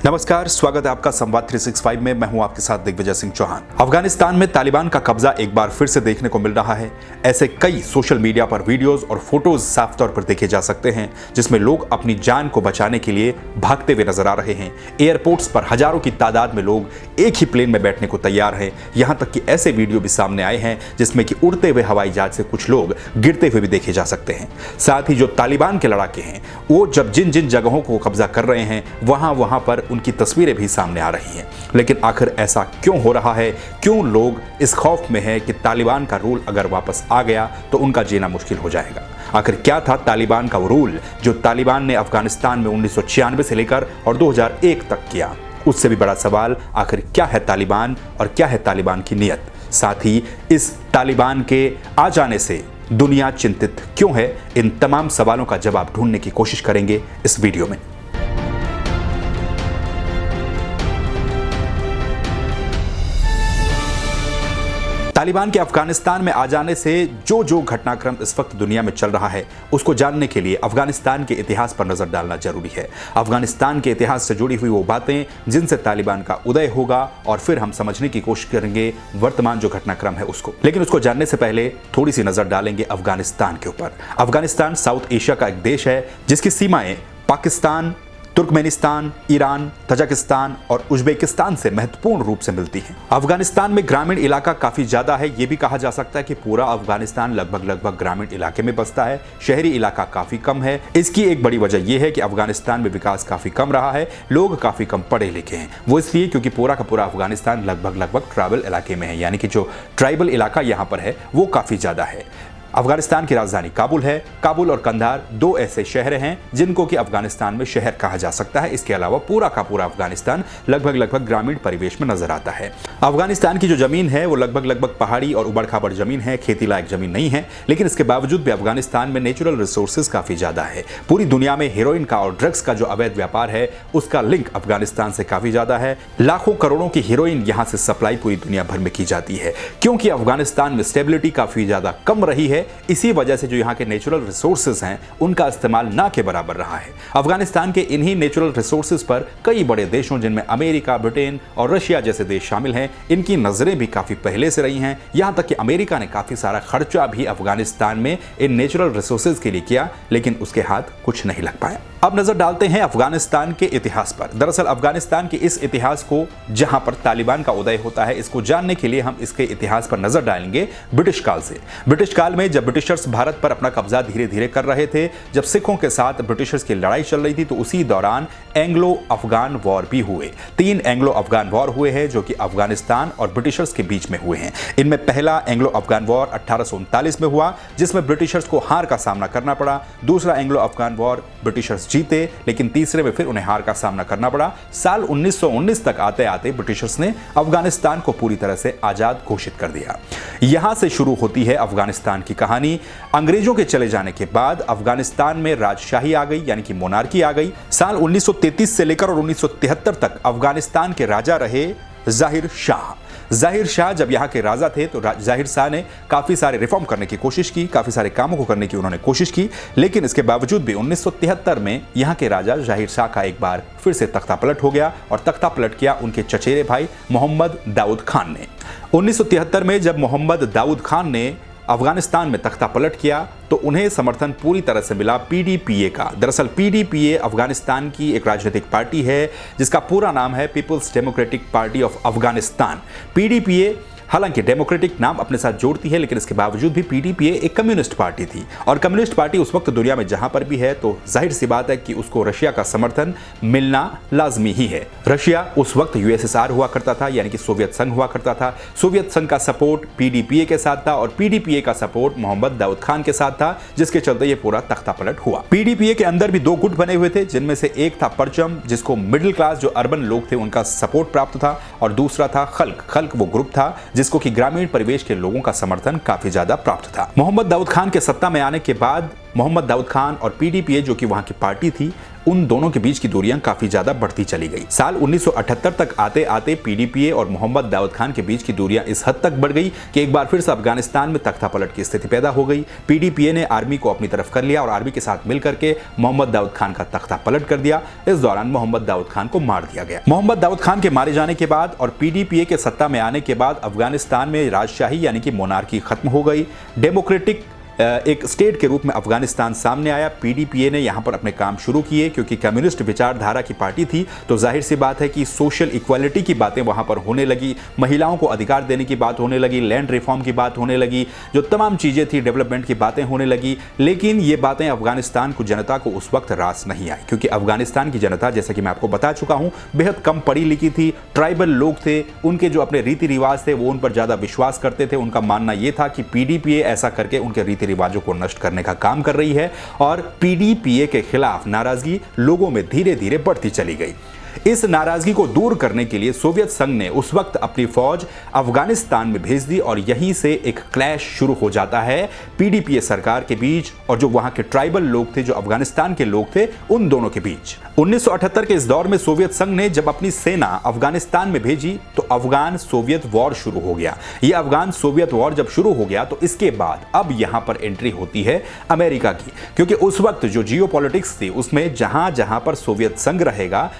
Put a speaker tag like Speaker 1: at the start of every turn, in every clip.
Speaker 1: नमस्कार, स्वागत है आपका संवाद 365 में। मैं हूं आपके साथ दिग्विजय सिंह चौहान। अफगानिस्तान में तालिबान का कब्जा एक बार फिर से देखने को मिल रहा है। ऐसे कई सोशल मीडिया पर वीडियोस और फोटोज साफ तौर पर देखे जा सकते हैं जिसमें लोग अपनी जान को बचाने के लिए भागते हुए नजर आ रहे हैं। एयरपोर्ट्स पर हजारों की तादाद में लोग एक ही प्लेन में बैठने को तैयार हैं। यहां तक कि ऐसे वीडियो भी सामने आए हैं जिसमें कि उड़ते हुए हवाई जहाज से कुछ लोग गिरते हुए भी देखे जा सकते हैं। साथ ही जो तालिबान के लड़ाके हैं वो जब जिन जिन जगहों को कब्जा कर रहे हैं वहां पर उनकी तस्वीरें भी सामने आ रही हैं। लेकिन आखिर ऐसा क्यों हो रहा है? क्यों लोग इस खौफ में हैं कि तालिबान का रूल अगर वापस आ गया तो उनका जीना मुश्किल हो जाएगा? आखिर क्या था तालिबान का वो रूल जो तालिबान ने अफगानिस्तान में 1996 से लेकर और 2001 तक किया? उससे भी बड़ा सवाल, आखिर क्या है तालिबान और क्या है तालिबान की नीयत? साथ ही इस तालिबान के आ जाने से दुनिया चिंतित क्यों है? इन तमाम सवालों का जवाब ढूंढने की कोशिश करेंगे इस वीडियो में। तालिबान के अफगानिस्तान में आ जाने से जो घटनाक्रम इस वक्त दुनिया में चल रहा है उसको जानने के लिए अफगानिस्तान के इतिहास पर नजर डालना जरूरी है। अफगानिस्तान के इतिहास से जुड़ी हुई वो बातें जिनसे तालिबान का उदय होगा और फिर हम समझने की कोशिश करेंगे वर्तमान जो घटनाक्रम है उसको। लेकिन उसको जानने से पहले थोड़ी सी नजर डालेंगे अफगानिस्तान के ऊपर। अफगानिस्तान साउथ एशिया का एक देश है जिसकी सीमाएं पाकिस्तान, तुर्कमेनिस्तान, ईरान, तजाकिस्तान और उज्बेकिस्तान से महत्वपूर्ण रूप से मिलती हैं। अफगानिस्तान में ग्रामीण इलाका काफी ज्यादा है। यह भी कहा जा सकता है कि पूरा अफगानिस्तान लगभग ग्रामीण इलाके में बसता है। शहरी इलाका काफी कम है। इसकी एक बड़ी वजह यह है कि अफगानिस्तान में विकास काफी कम रहा है, लोग काफी कम पढ़े लिखे हैं। वो इसलिए क्योंकि पूरा का पूरा अफगानिस्तान लगभग ट्राइबल इलाके में है, यानी कि जो ट्राइबल इलाका यहाँ पर है वो काफी ज्यादा है। अफगानिस्तान की राजधानी काबुल है। काबुल और कंधार दो ऐसे शहर हैं जिनको कि अफगानिस्तान में शहर कहा जा सकता है। इसके अलावा पूरा का पूरा अफगानिस्तान लगभग ग्रामीण परिवेश में नजर आता है। अफगानिस्तान की जो जमीन है वो लगभग पहाड़ी और उबड़ खाबड़ जमीन है, खेती लायक जमीन नहीं है। लेकिन इसके बावजूद भी अफगानिस्तान में नेचुरल रिसोर्सेज काफी ज्यादा है। पूरी दुनिया में हेरोइन का और ड्रग्स का जो अवैध व्यापार है उसका लिंक अफगानिस्तान से काफी ज्यादा है। लाखों करोड़ों की हेरोइन यहां से सप्लाई पूरी दुनिया भर में की जाती है। क्योंकि अफगानिस्तान में स्टेबिलिटी काफी ज्यादा कम रही है, इसी वजह से जो यहाँ के नेचुरल रिसोर्सेज हैं उनका इस्तेमाल ना के बराबर रहा है। अफगानिस्तान के इन्हीं नेचुरल रिसोर्सेज पर कई बड़े देशों जिनमें अमेरिका, ब्रिटेन और रशिया जैसे देश शामिल हैं, इनकी नजरें भी काफी पहले से रही हैं। यहां तक कि अमेरिका ने काफी सारा खर्चा भी अफगानिस्तान में इन नेचुरल रिसोर्सेज के लिए किया, लेकिन उसके हाथ कुछ नहीं लग पाया। अब नजर डालते हैं अफगानिस्तान के इतिहास पर। दरअसल अफगानिस्तान के इस इतिहास को, जहां पर तालिबान का उदय होता है, इसको जानने के लिए हम इसके इतिहास पर नजर डालेंगे ब्रिटिश काल से। ब्रिटिश काल में जब ब्रिटिशर्स भारत पर अपना कब्जा धीरे धीरे कर रहे थे, जब सिखों के साथ ब्रिटिशर्स की लड़ाई चल रही थी, तो उसी दौरान एंग्लो अफगान वॉर भी हुए। 3 एंग्लो अफगान वॉर हुए हैं जो कि अफगानिस्तान और ब्रिटिशर्स के बीच में हुए हैं। इनमें पहला एंग्लो अफगान वॉर 1839 में हुआ जिसमें ब्रिटिशर्स को हार का सामना करना पड़ा। दूसरा एंग्लो अफगान वॉर ब्रिटिशर्स जीते, लेकिन तीसरे में फिर उन्हें हार का सामना करना पड़ा। साल 1919 तक आते आते ब्रिटिशर्स ने अफगानिस्तान को पूरी तरह से आजाद घोषित कर दिया। यहां से शुरू होती है अफगानिस्तान की कहानी। अंग्रेजों के चले जाने के बाद अफगानिस्तान में राजशाही आ गई, यानी कि मोनार्की आ गई। साल 1933 से लेकर और 1973 तक अफगानिस्तान के राजा रहे जाहिर शाह। जाहिर शाह जब यहाँ के राजा थे तो जाहिर शाह ने काफ़ी सारे रिफॉर्म करने की कोशिश की, काफ़ी सारे कामों को करने की उन्होंने कोशिश की, लेकिन इसके बावजूद भी 1973 में यहाँ के राजा जाहिर शाह का एक बार फिर से तख्ता पलट हो गया और तख्ता पलट किया उनके चचेरे भाई मोहम्मद दाऊद खान ने। 1973 में जब मोहम्मद दाऊद खान ने अफगानिस्तान में तख्ता पलट किया तो उन्हें समर्थन पूरी तरह से मिला पीडीपीए का। दरअसल पीडीपीए अफगानिस्तान की एक राजनीतिक पार्टी है जिसका पूरा नाम है peoples democratic party of Afghanistan. PDPA हालांकि डेमोक्रेटिक नाम अपने साथ जोड़ती है, लेकिन इसके बावजूद भी पीडीपीए एक कम्युनिस्ट पार्टी थी और कम्युनिस्ट पार्टी उस वक्त दुनिया में जहां पर भी है तो जाहिर सी बात है कि उसको रशिया का समर्थन मिलना लाजमी ही है। रशिया उस वक्त यूएसएसआर हुआ करता था, यानी कि सोवियत संघ हुआ करता था। सोवियत संघ का सपोर्ट पीडीपीए के साथ था और पीडीपीए का सपोर्ट मोहम्मद दाऊद खान के साथ था, जिसके चलते ये पूरा तख्ता पलट हुआ। पीडीपीए के अंदर भी 2 गुट बने हुए थे, जिनमें से एक था परचम, जिसको मिडिल क्लास जो अर्बन लोग थे उनका सपोर्ट प्राप्त था, और दूसरा था खल्क वो ग्रुप था जिसको कि ग्रामीण परिवेश के लोगों का समर्थन काफी ज्यादा प्राप्त था। मोहम्मद दाऊद खान के सत्ता में आने के बाद मोहम्मद दाऊद खान और पीडीपीए जो कि वहां की पार्टी थी, उन दोनों के बीच की दूरियां काफी ज्यादा बढ़ती चली गई। साल 1978 तक आते आते पीडीपीए और मोहम्मद दाऊद खान के बीच की दूरियां इस हद तक बढ़ गई कि एक बार फिर से अफगानिस्तान में तख्तापलट की स्थिति पैदा हो गई। पीडीपीए ने आर्मी को अपनी तरफ कर लिया और आर्मी के साथ मिलकर के मोहम्मद दाऊद खान का तख्तापलट कर दिया। इस दौरान मोहम्मद दाऊद खान को मार दिया गया। मोहम्मद दाऊद खान के मारे जाने के बाद और पीडीपीए के सत्ता में आने के बाद अफगानिस्तान में राजशाही यानी कि मोनार्की खत्म हो गई। डेमोक्रेटिक एक स्टेट के रूप में अफगानिस्तान सामने आया। पीडीपीए ने यहां पर अपने काम शुरू किए क्योंकि कम्युनिस्ट विचारधारा की पार्टी थी, तो जाहिर सी बात है कि सोशल इक्वालिटी की बातें वहां पर होने लगी, महिलाओं को अधिकार देने की बात होने लगी, लैंड रिफॉर्म की बात होने लगी, जो तमाम चीज़ें थी डेवलपमेंट की बातें होने लगी। लेकिन ये बातें अफगानिस्तान को जनता को उस वक्त रास नहीं आई क्योंकि अफगानिस्तान की जनता, जैसा कि मैं आपको बता चुका हूं, बेहद कम पढ़ी लिखी थी, ट्राइबल लोग थे, उनके जो अपने रीति रिवाज थे वो उन पर ज़्यादा विश्वास करते थे। उनका मानना यह था कि पीडीपीए ऐसा करके उनके रीति रिवाजों को नष्ट करने का काम कर रही है और पीडीपीए के खिलाफ नाराजगी लोगों में धीरे धीरे बढ़ती चली गई। इस नाराजगी को दूर करने के लिए सोवियत संघ ने उस वक्त अपनी फौज अफगानिस्तान में भेज दी और यहीं से एक क्लैश शुरू हो जाता है पीडीपीए सरकार के बीच और जो वहां के ट्राइबल लोग थे, जो अफगानिस्तान के लोग थे, उन दोनों के बीच। 1978 के इस दौर में सोवियत संघ ने जब अपनी सेना अफगानिस्तान में भेजी तो अफगान सोवियत वॉर शुरू हो गया। यह अफगान सोवियत वॉर जब शुरू हो गया तो इसके बाद अब यहां पर एंट्री होती है अमेरिका की, क्योंकि उस वक्त जो जियोपॉलिटिक्स थी उसमें जहां जहां पर सोवियत संघ रहेगा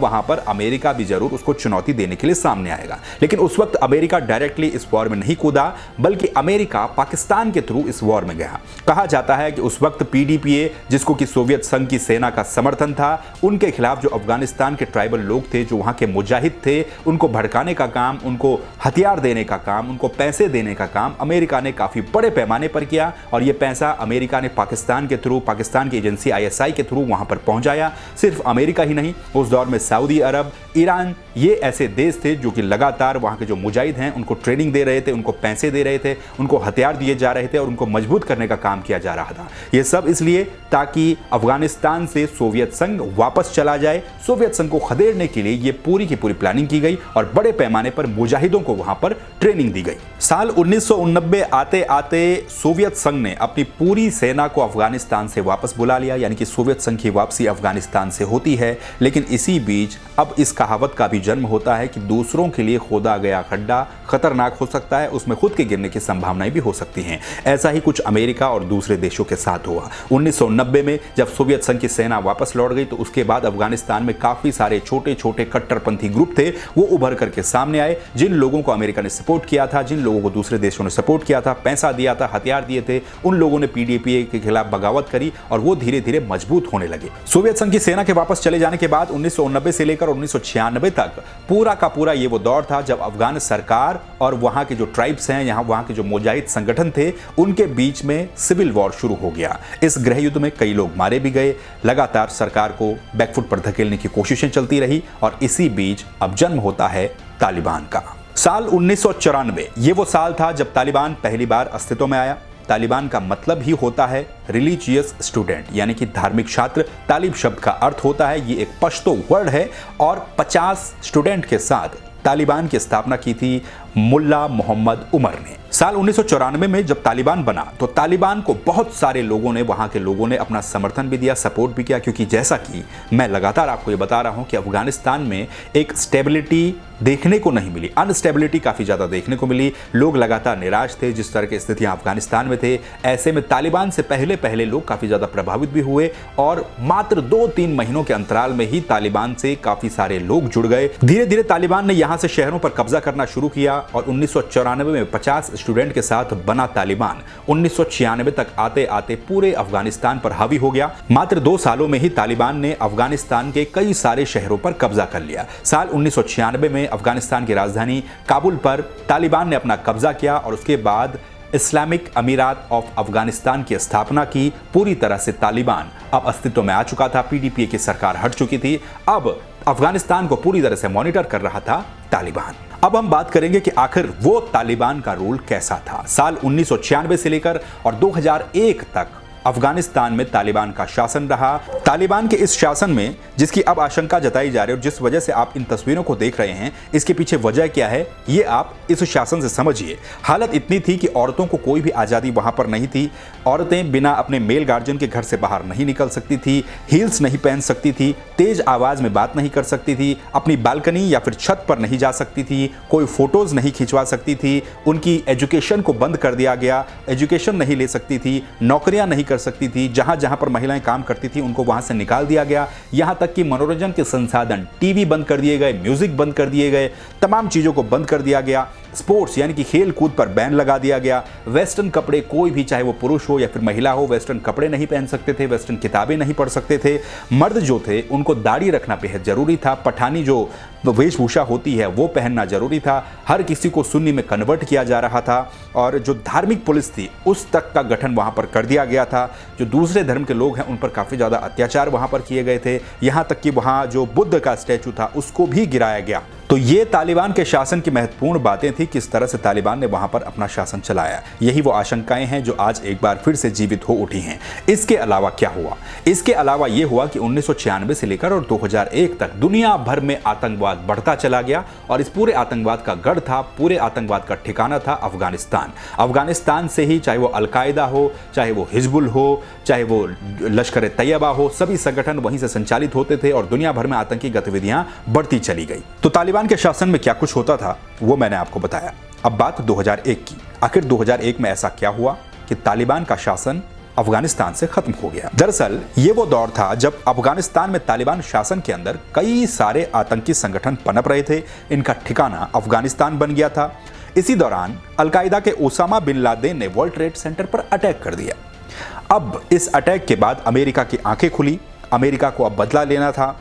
Speaker 1: वहां पर अमेरिका भी जरूर उसको चुनौती देने के लिए सामने आएगा। लेकिन उस वक्त अमेरिका डायरेक्टली इस वॉर में नहीं कूदा, बल्कि अमेरिका पाकिस्तान के थ्रू इस वॉर में गया। कहा जाता है कि उस वक्त पीडीपीए, जिसको कि सोवियत संघ की सेना का समर्थन था, उनके खिलाफ जो अफगानिस्तान के ट्राइबल लोग थे, जो वहां के मुजाहिद थे, उनको भड़काने का काम, उनको हथियार देने का काम, उनको पैसे देने का काम अमेरिका ने काफी बड़े पैमाने पर किया। और यह पैसा अमेरिका ने पाकिस्तान के थ्रू, पाकिस्तान की एजेंसी आईएसआई के थ्रू वहां पर पहुंचाया। सिर्फ अमेरिका ही नहीं, उस दौर में सऊदी अरब, ईरान, ये ऐसे देश थे जो कि लगातार वहां के जो मुजाहिद हैं उनको ट्रेनिंग दे रहे थे, उनको पैसे दे रहे थे, उनको हथियार दिए जा रहे थे और उनको मजबूत करने का काम किया जा रहा था। यह सब इसलिए ताकि अफगानिस्तान से सोवियत संघ वापस चला जाए। सोवियत संघ को खदेड़ने के लिए यह पूरी की पूरी प्लानिंग की गई और बड़े पैमाने पर मुजाहिदों को वहां पर ट्रेनिंग दी गई। साल 1989 आते आते सोवियत संघ ने अपनी पूरी सेना को अफगानिस्तान से वापस बुला लिया, यानी कि सोवियत संघ की वापसी अफगानिस्तान से होती है। लेकिन इसी बीच अब इस कहावत का भी जन्म होता है कि दूसरों के लिए खोदा गया खड्डा खतरनाक हो सकता है, उसमें खुद के गिरने की संभावनाएं भी हो सकती हैं। ऐसा ही कुछ अमेरिका और दूसरे देशों के साथ हुआ। 1990 में जब सोवियत संघ की सेना वापस लौट गई तो उसके बाद अफगानिस्तान में काफी सारे छोटे छोटे कट्टरपंथी ग्रुप थे, वो उभर करके सामने आए। जिन लोगों को अमेरिका ने सपोर्ट किया था, जिन लोगों को दूसरे देशों ने सपोर्ट किया था, पैसा दिया था, हथियार दिए थे, उन लोगों ने पीडीपीए के खिलाफ बगावत करी और वो धीरे धीरे मजबूत होने लगे। सोवियत संघ की सेना के वापस चले जाने के बाद 1990 से लेकर 1996 तक पूरा का पूरा ये वो दौर था जब अफगान सरकार और वहां के जो ट्राइब्स हैं, यहाँ वहां के जो मुजाहिद संगठन थे, उनके बीच में सिविल वॉर शुरू हो गया। इस गृह युद्ध में कई लोग मारे भी गए। लगातार सरकार को बैकफुट पर धकेलने की कोशिशें चलती रही और इसी बीच अब जन्म होता है तालिबान का। साल 1994 ये वो साल था जब तालिबान पहली बार अस्तित्व में आया। तालिबान का मतलब ही होता है रिलीजियस स्टूडेंट, यानी कि धार्मिक छात्र। तालिब शब्द का अर्थ होता है, ये एक पश्तो वर्ड है और 50 स्टूडेंट के साथ तालिबान की स्थापना की थी मुल्ला मोहम्मद उमर ने। साल 1994 में जब तालिबान बना तो तालिबान को बहुत सारे लोगों ने, वहां के लोगों ने अपना समर्थन भी दिया, सपोर्ट भी किया, क्योंकि जैसा कि मैं लगातार आपको ये बता रहा हूं कि अफगानिस्तान में एक स्टेबिलिटी देखने को नहीं मिली, अनस्टेबिलिटी काफी ज्यादा देखने को मिली। लोग लगातार निराश थे जिस तरह की स्थितियां अफगानिस्तान में थे। ऐसे में तालिबान से पहले पहले लोग काफी ज्यादा प्रभावित भी हुए और मात्र 2-3 महीनों के अंतराल में ही तालिबान से काफी सारे लोग जुड़ गए। धीरे धीरे तालिबान ने यहां से शहरों पर कब्जा करना शुरू किया और 1994 में 50 स्टूडेंट के साथ बना तालिबान 1996 तक आते आते पूरे अफगानिस्तान पर हावी हो गया। मात्र 2 सालों में ही तालिबान ने अफगानिस्तान के कई सारे शहरों पर कब्जा कर लिया। साल 1996 में अफगानिस्तान की राजधानी काबुल पर तालिबान ने अपना कब्जा किया और उसके बाद इस्लामिक अमीरात ऑफ अफगानिस्तान की स्थापना की। पूरी तरह से तालिबान अब अस्तित्व में आ चुका था, पीडीपीए की सरकार हट चुकी थी। अब अफगानिस्तान को पूरी तरह से मॉनिटर कर रहा था तालिबान। अब हम बात करेंगे कि आखिर वो तालिबान का रोल कैसा था। साल 1996 से लेकर और 2001 तक अफगानिस्तान में तालिबान का शासन रहा। तालिबान के इस शासन में जिसकी अब आशंका जताई जा रही है और जिस वजह से आप इन तस्वीरों को देख रहे हैं, इसके पीछे वजह क्या है ये आप इस शासन से समझिए। हालत इतनी थी कि औरतों को कोई भी आज़ादी वहां पर नहीं थी। औरतें बिना अपने मेल गार्जियन के घर से बाहर नहीं निकल सकती थी, हील्स नहीं पहन सकती थी, तेज आवाज में बात नहीं कर सकती थी, अपनी बालकनी या फिर छत पर नहीं जा सकती थी, कोई फोटोज नहीं खिंचवा सकती थी, उनकी एजुकेशन को बंद कर दिया गया, एजुकेशन नहीं ले सकती थी, नौकरियां नहीं कर सकती थी, जहां जहां पर महिलाएं काम करती थी उनको वहां से निकाल दिया गया। यहां तक कि मनोरंजन के संसाधन, टीवी बंद कर दिए गए, म्यूजिक बंद कर दिए गए, तमाम चीजों को बंद कर दिया गया। स्पोर्ट्स यानी कि खेल कूद पर बैन लगा दिया गया। वेस्टर्न कपड़े, कोई भी चाहे वो पुरुष हो या फिर महिला हो, वेस्टर्न कपड़े नहीं पहन सकते थे, वेस्टर्न किताबें नहीं पढ़ सकते थे। मर्द जो थे उनको दाढ़ी रखना बेहद जरूरी था, पठानी जो वेशभूषा होती है वो पहनना जरूरी था। हर किसी को सुन्नी में कन्वर्ट किया जा रहा था और जो धार्मिक पुलिस थी उस तक का गठन वहां पर कर दिया गया था। जो दूसरे धर्म के लोग हैं उन पर काफी ज्यादा अत्याचार वहां पर किए गए थे, यहां तक कि वहां जो बुद्ध का स्टैचू था उसको भी गिराया गया। तो ये तालिबान के शासन की महत्वपूर्ण बातें थी, किस तरह से तालिबान ने वहां पर अपना शासन चलाया। यही वो आशंकाएं हैं जो आज एक बार फिर से जीवित हो उठी हैं। इसके अलावा क्या हुआ? इसके अलावा ये हुआ कि 1996 से लेकर और 2001 तक दुनिया भर में आतंकवाद बढ़ता चला गया और इस पूरे आतंकवाद का गढ़ था, पूरे आतंकवाद का ठिकाना था अफगानिस्तान। अफगानिस्तान से ही चाहे वो अलकायदा हो, चाहे वो हिजबुल हो, चाहे वो लश्कर तैयबा हो, सभी संगठन वहीं से संचालित होते थे और दुनिया भर में आतंकी गतिविधियां बढ़ती चली गई। तो तालिबान के शासन में क्या कुछ होता था वो मैंने आपको बताया। अब बात 2001 की। आखिर 2001 में ऐसा क्या हुआ कि तालिबान का शासन अफगानिस्तान से खत्म हो गया? दरअसल ये वो दौर था जब अफगानिस्तान में तालिबान शासन के अंदर कई सारे आतंकी संगठन पनप रहे थे, इनका ठिकाना अफगानिस्तान बन गया था। इसी दौरान अलकायदा के ओसामा बिन लादेन ने वर्ल्ड ट्रेड सेंटर पर अटैक कर दिया। अब इस अटैक के बाद अमेरिका की आंखें खुली, अमेरिका को अब बदला लेना था।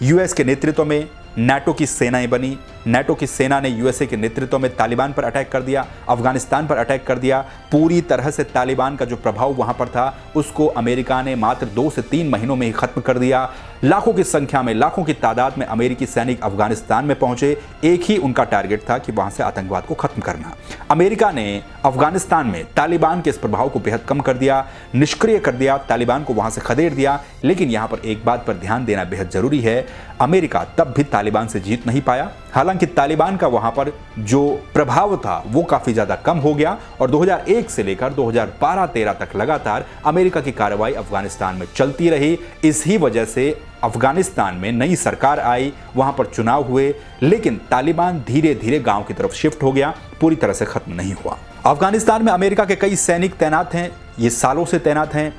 Speaker 1: यूएस के नेतृत्व में नाटो की सेनाएं बनी, नाटो की सेना ने यूएसए के नेतृत्व में तालिबान पर अटैक कर दिया, अफगानिस्तान पर अटैक कर दिया। पूरी तरह से तालिबान का जो प्रभाव वहां पर था उसको अमेरिका ने मात्र 2 से 3 महीनों में ही खत्म कर दिया। लाखों की संख्या में, लाखों की तादाद में अमेरिकी सैनिक अफगानिस्तान में पहुंचे। एक ही उनका टारगेट था कि वहां से आतंकवाद को खत्म करना। अमेरिका ने अफगानिस्तान में तालिबान के इस प्रभाव को बेहद कम कर दिया, निष्क्रिय कर दिया, तालिबान को वहां से खदेड़ दिया। लेकिन यहां पर एक बात पर ध्यान देना बेहद जरूरी है, अमेरिका तब भी तालिबान से जीत नहीं पाया। हालांकि तालिबान का वहां पर जो प्रभाव था वो काफी ज्यादा कम हो गया और 2001 से लेकर 2012-13 तक लगातार अमेरिका की कार्रवाई अफगानिस्तान में चलती रही। इसी वजह से अफगानिस्तान में नई सरकार आई, वहां पर चुनाव हुए, लेकिन तालिबान धीरे धीरे गांव की तरफ शिफ्ट हो गया, पूरी तरह से खत्म नहीं हुआ। अफगानिस्तान में अमेरिका के कई सैनिक तैनात हैं, ये सालों से तैनात हैं।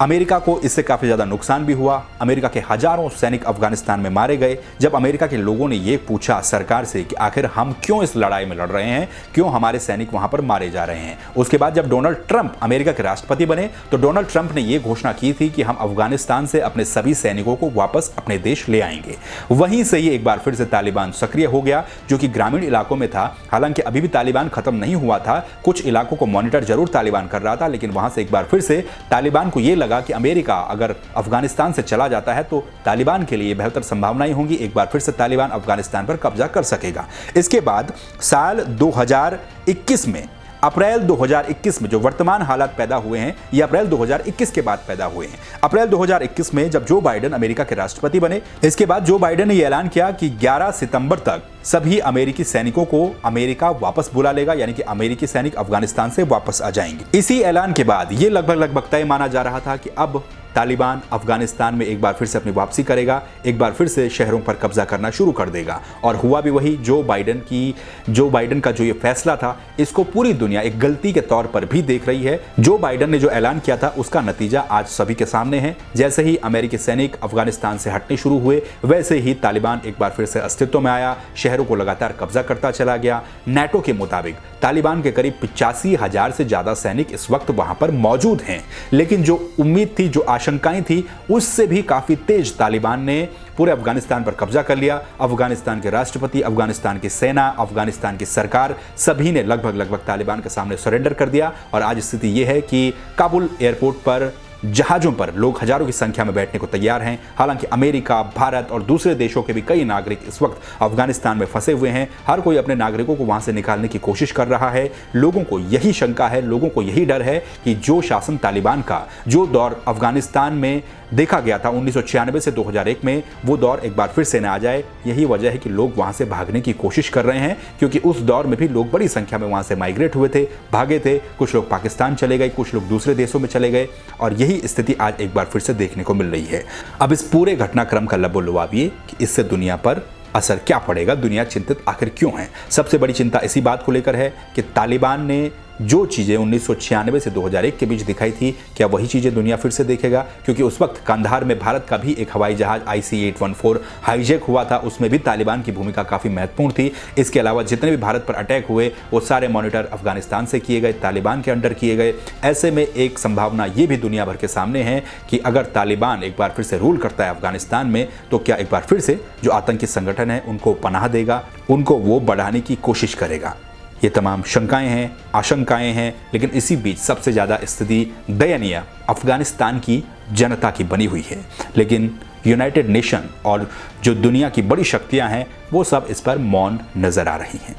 Speaker 1: अमेरिका को इससे काफ़ी ज़्यादा नुकसान भी हुआ। अमेरिका के हजारों सैनिक अफगानिस्तान में मारे गए। जब अमेरिका के लोगों ने ये पूछा सरकार से कि आखिर हम क्यों इस लड़ाई में लड़ रहे हैं, क्यों हमारे सैनिक वहां पर मारे जा रहे हैं, उसके बाद जब डोनाल्ड ट्रंप अमेरिका के राष्ट्रपति बने तो डोनाल्ड ट्रंप ने ये घोषणा की थी कि हम अफगानिस्तान से अपने सभी सैनिकों को वापस अपने देश ले आएंगे। वहीं से ये एक बार फिर से तालिबान सक्रिय हो गया, जो कि ग्रामीण इलाकों में था। हालांकि अभी भी तालिबान खत्म नहीं हुआ था, कुछ इलाकों को मॉनिटर जरूर तालिबान कर रहा था, लेकिन वहां से एक बार फिर से तालिबान को यह लगा कि अमेरिका अगर अफगानिस्तान से चला जाता है तो तालिबान के लिए बेहतर संभावनाएं होंगी, एक बार फिर से तालिबान अफगानिस्तान पर कब्जा कर सकेगा। इसके बाद साल 2021 में, अप्रैल 2021 में जो वर्तमान हालात पैदा हुए हैं ये अप्रैल 2021 के बाद पैदा हुए हैं। अप्रैल 2021 में जब जो बाइडेन अमेरिका के राष्ट्रपति बने, इसके बाद जो बाइडेन ने यह ऐलान किया कि 11 सितंबर तक सभी अमेरिकी सैनिकों को अमेरिका वापस बुला लेगा, यानी कि अमेरिकी सैनिक अफगानिस्तान से वापस आ जाएंगे। इसी ऐलान के बाद ये लगभग तय माना जा रहा था कि अब तालिबान अफगानिस्तान में एक बार फिर से अपनी वापसी करेगा, एक बार फिर से शहरों पर कब्जा करना शुरू कर देगा। और हुआ भी वही। जो बाइडेन का जो ये फैसला था इसको पूरी दुनिया एक गलती के तौर पर भी देख रही है। जो बाइडेन ने जो ऐलान किया था उसका नतीजा आज सभी के सामने है। जैसे ही अमेरिकी सैनिक अफगानिस्तान से हटने शुरू हुए वैसे ही तालिबान एक बार फिर से अस्तित्व में आया, शहरों को लगातार कब्जा करता चला गया। नाटो के मुताबिक तालिबान के करीब 85,000 से ज्यादा सैनिक इस वक्त वहां पर मौजूद हैं। लेकिन जो उम्मीद थी, जो आशंकाएं थी, उससे भी काफी तेज तालिबान ने पूरे अफगानिस्तान पर कब्जा कर लिया। अफगानिस्तान के राष्ट्रपति, अफगानिस्तान की सेना, अफगानिस्तान की सरकार सभी ने लगभग तालिबान के सामने सरेंडर कर दिया। और आज स्थिति यह है कि काबुल एयरपोर्ट पर जहाज़ों पर लोग हजारों की संख्या में बैठने को तैयार हैं। हालांकि अमेरिका, भारत और दूसरे देशों के भी कई नागरिक इस वक्त अफगानिस्तान में फंसे हुए हैं। हर कोई अपने नागरिकों को वहां से निकालने की कोशिश कर रहा है। लोगों को यही शंका है, लोगों को यही डर है कि जो शासन तालिबान का जो दौर अफगानिस्तान में देखा गया था 1996 से 2001 में, वो दौर एक बार फिर से न आ जाए। यही वजह है कि लोग वहां से भागने की कोशिश कर रहे हैं, क्योंकि उस दौर में भी लोग बड़ी संख्या में वहां से माइग्रेट हुए थे, भागे थे। कुछ लोग पाकिस्तान चले गए, कुछ लोग दूसरे देशों में चले गए, और यही स्थिति आज एक बार फिर से देखने को मिल रही है। अब इस पूरे घटनाक्रम का लबो-लुआब ये कि इससे दुनिया पर असर क्या पड़ेगा, दुनिया चिंतित आखिर क्यों है। सबसे बड़ी चिंता इसी बात को लेकर है कि तालिबान ने जो चीज़ें 1996 से 2001 के बीच दिखाई थी, क्या वही चीज़ें दुनिया फिर से देखेगा? क्योंकि उस वक्त कंधार में भारत का भी एक हवाई जहाज IC-814 हाईजैक हुआ था, उसमें भी तालिबान की भूमिका काफ़ी महत्वपूर्ण थी। इसके अलावा जितने भी भारत पर अटैक हुए वो सारे मॉनिटर अफगानिस्तान से किए गए, तालिबान के अंडर किए गए। ऐसे में एक संभावना ये भी दुनिया भर के सामने है कि अगर तालिबान एक बार फिर से रूल करता है अफगानिस्तान में, तो क्या एक बार फिर से जो आतंकी संगठन है उनको पनाह देगा, उनको वो बढ़ाने की कोशिश करेगा। ये तमाम शंकाएं हैं, आशंकाएं हैं, लेकिन इसी बीच सबसे ज़्यादा स्थिति दयनीय अफगानिस्तान की जनता की बनी हुई है। लेकिन यूनाइटेड नेशन और जो दुनिया की बड़ी शक्तियां हैं वो सब इस पर मौन नज़र आ रही हैं।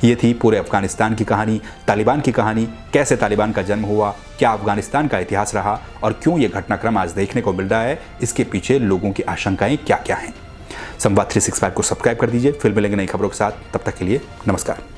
Speaker 1: ये थी पूरे अफगानिस्तान की कहानी, तालिबान की कहानी। कैसे तालिबान का जन्म हुआ, क्या अफगानिस्तान का इतिहास रहा और क्यों ये घटनाक्रम आज देखने को मिल रहा है, इसके पीछे लोगों की आशंकाएं क्या क्या हैं। संवाद 365 को सब्सक्राइब कर दीजिए। फिर मिलेंगे नई खबरों के साथ, तब तक के लिए नमस्कार।